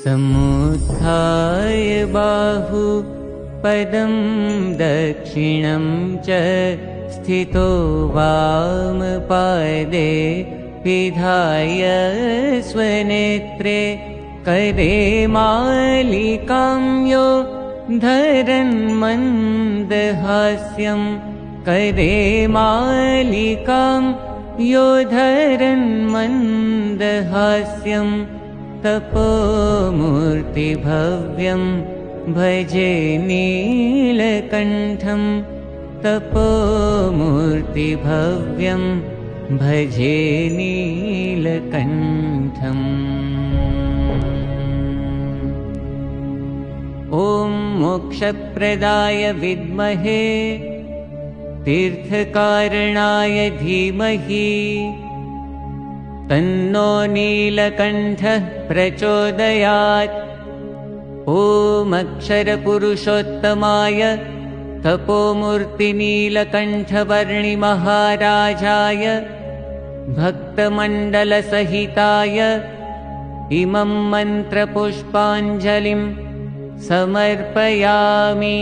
समुत्थाय बाहु पदं दक्षिणं च स्थितो वामपादे विधाय स्वनेत्रे करे मालिकां यो धरन् मन्दहास्यं करे मालिकां यो धरन् मन्दहास्यं तपोमूर्तिभव्यं भजे नीलकण्ठं तपोमूर्तिभव्यं भजे नीलकण्ठम्। ॐ मोक्षप्रदाय विद्महे तीर्थकारणाय धीमहि तन्नो नीलकण्ठः प्रचोदयात्। ॐ अक्षरपुरुषोत्तमाय तपोमूर्तिनीलकण्ठवर्णिमहाराजाय भक्तमण्डलसहिताय इमं मन्त्रपुष्पाञ्जलिं समर्पयामि।